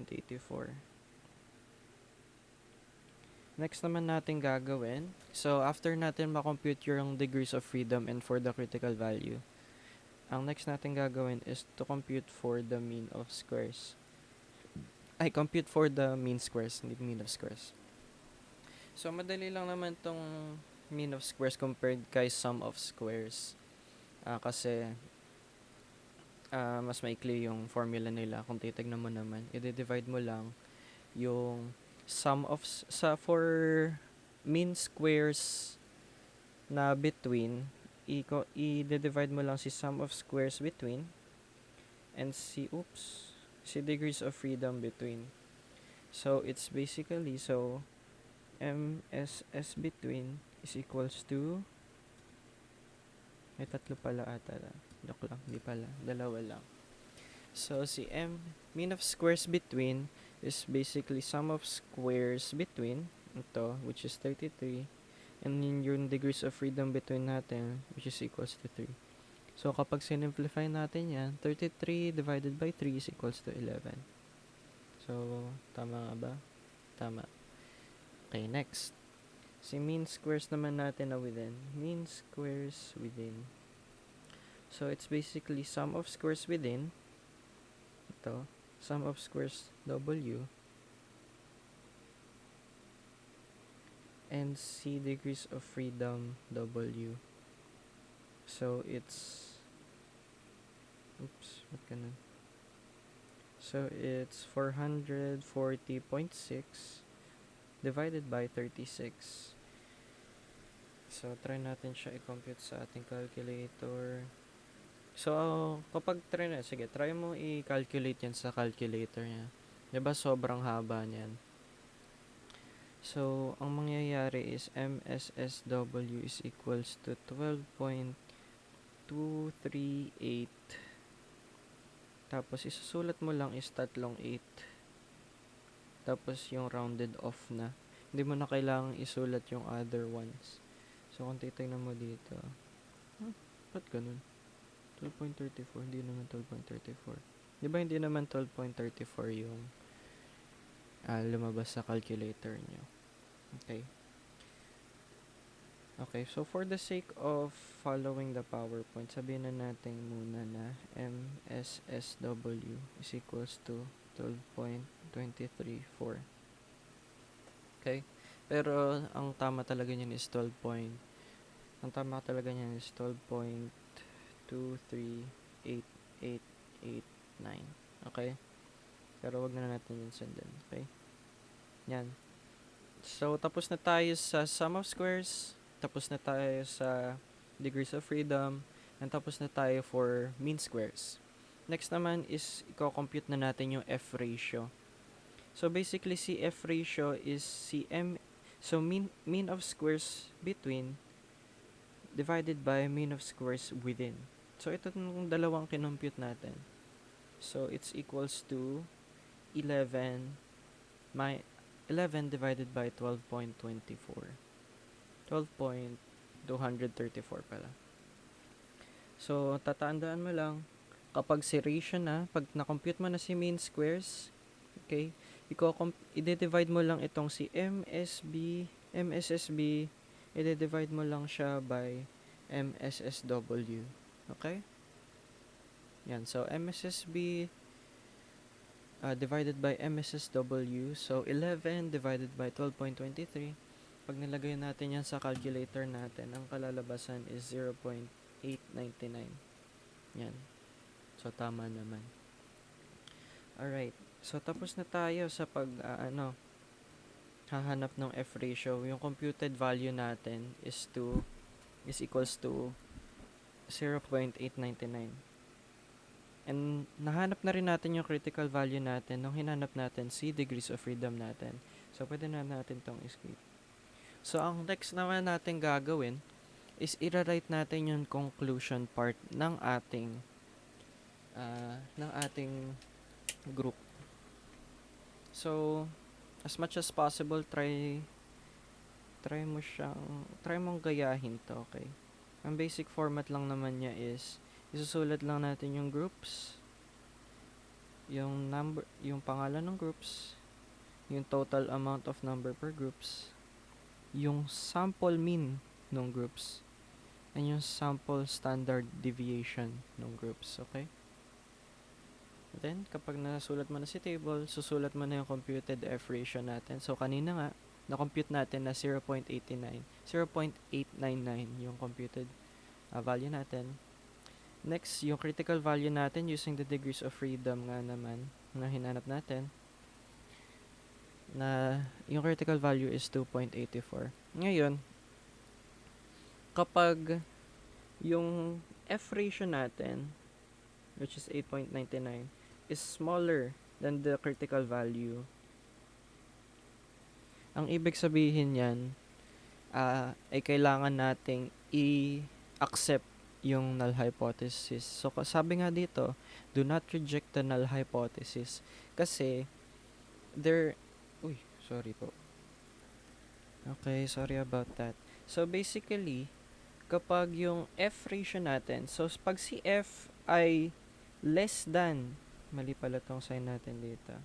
0.84. Next naman natin gagawin, so after natin makompute yung degrees of freedom and for the critical value, ang next natin gagawin is to compute for the mean of squares. Compute for the mean squares, hindi mean of squares. So, madali lang naman tong mean of squares compared kay sum of squares. Kasi mas maikli yung formula nila. Kung titignan mo naman, i-divide mo lang yung sum of for mean squares na between, i-divide mo lang si sum of squares between and si degrees of freedom between. So it's basically, so MSS between is equals to, may tatlo pala ata. Joke lang, di pala, dalawa lang. So si mean of squares between is basically sum of squares between ito, which is 33, and yung degrees of freedom between natin, which is equals to 3. So kapag sinimplify natin yan, 33 divided by 3 is equals to 11. So tama nga ba? Tama. Okay, next. Si mean squares naman natin na within. Mean squares within. So it's basically sum of squares within. Ito, sum of squares W and C degrees of freedom W. So it's what ganun? So it's 440.6 divided by 36. So try natin siya i-compute sa ating calculator. So kapag try mo i-calculate yan sa calculator niya. 'Di ba sobrang haba niyan? So ang mangyayari is MSSW is equals to 12.238. Tapos isusulat mo lang is tatlong 8. Tapos yung rounded off na. Hindi mo na kailangang isulat yung other ones. So kung titignan mo dito, ba't ganun? 12.34, hindi naman 12.34. Di ba hindi naman 12.34 yung lumabas sa calculator nyo? Okay. Okay, so for the sake of following the PowerPoint, sabihin na natin muna na MSSW is equals to 12.234. Okay? Pero ang tama talaga niyan is 12.2388889. Okay? Pero wag na natin yun sundan. Okay? Yan. So, tapos na tayo sa sum of squares. Tapos na tayo sa degrees of freedom. And tapos na tayo for mean squares. Next naman is i-compute na natin yung F ratio. So, basically, si F ratio is so mean of squares between divided by mean of squares within. So, ito yung dalawang kinompute natin. So, it's equals to 11 divided by 12.24. 12.234 pala. So, tatandaan mo lang, kapag si ratio na, pag na-compute mo na si mean squares, okay, i-divide mo lang itong si MSSB, i-divide mo lang siya by MSSW. Okay? Yan. So, MSSB divided by MSSW. So, 11 divided by 12.23. Pag nilagay natin yan sa calculator natin, ang kalalabasan is 0.899. Yan. So, tama naman. Alright. So, tapos na tayo sa hahanap ng F ratio. Yung computed value natin is equals to 0.899. And nahanap na rin natin yung critical value natin nung hinanap natin si degrees of freedom natin. So, pwede na natin tong escape. So, ang next naman natin gagawin is i-write natin yung conclusion part ng ating group. So, as much as possible, try mong gayahin to, okay? Ang basic format lang naman niya is isusulat lang natin yung groups. yung pangalan ng groups, yung total amount of number per groups, yung sample mean ng groups, and yung sample standard deviation ng groups, okay? Then, kapag nasulat mo na si table, susulat mo na yung computed F ratio natin. So, kanina nga, na-compute natin na 0.89, 0.899 yung computed value natin. Next, yung critical value natin using the degrees of freedom nga naman na hinanap natin, na yung critical value is 2.84. Ngayon, kapag yung F ratio natin, which is 8.99, is smaller than the critical value, ang ibig sabihin yan, ay kailangan nating i-accept yung null hypothesis. So, sabi nga dito, do not reject the null hypothesis. Kasi, sorry po. Okay, sorry about that. So, basically, kapag yung F ratio natin, so, pag si F ay less than, mali pala tong sign natin dito.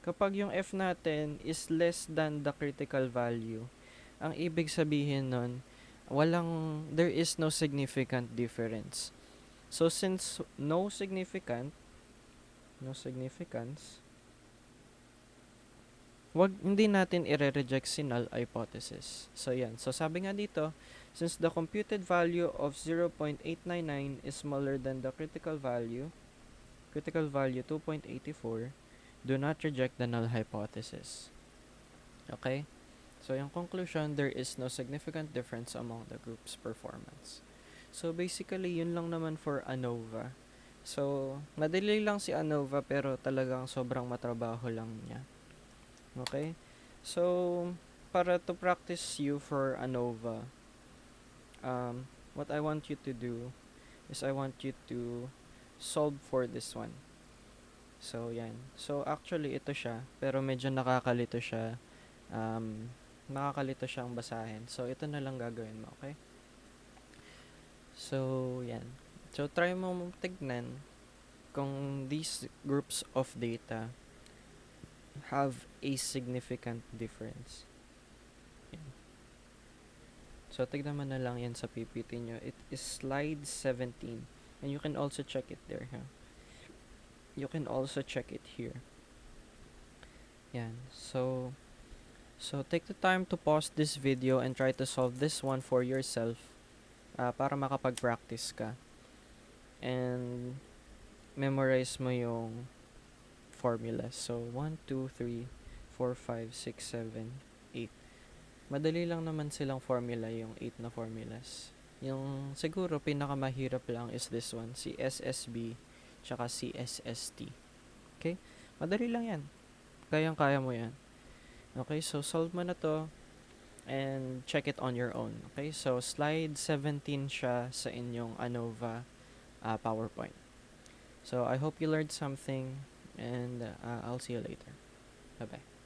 Kapag yung F natin is less than the critical value, ang ibig sabihin nun, there is no significant difference. So, since no significance, hindi natin i-reject si null hypothesis. So, yan. So, sabi nga dito, since the computed value of 0.899 is smaller than the critical value 2.84, do not reject the null hypothesis. Okay? So, yung conclusion, there is no significant difference among the group's performance. So, basically, yun lang naman for ANOVA. So, madali lang si ANOVA pero talagang sobrang matrabaho lang niya. Okay? So, para to practice you for ANOVA, what I want you to do is I want you to solve for this one. So, yan. So, actually, ito siya. Pero medyo nakakalito siya. Nakakalito siyang basahin. So, ito na lang gagawin mo, okay? So, yan. So, try mo tignan kung these groups of data have a significant difference. Yan. So, tignan mo na lang yan sa PPT nyo. It is slide 17. And you can also check it there, ha? You can also check it here. Yan. So, take the time to pause this video and try to solve this one for yourself para makapag-practice ka. And memorize mo yung formulas. So, 1, 2, 3, 4, 5, 6, 7, 8. Madali lang naman silang formula, yung 8 na formulas. Yung siguro pinakamahirap lang is this one, si SSB tsaka si SST. Okay? Madali lang yan. Kayang-kaya mo yan. Okay, so solve mo na to and check it on your own. Okay, so slide 17 siya sa inyong ANOVA PowerPoint. So I hope you learned something and I'll see you later. Bye-bye.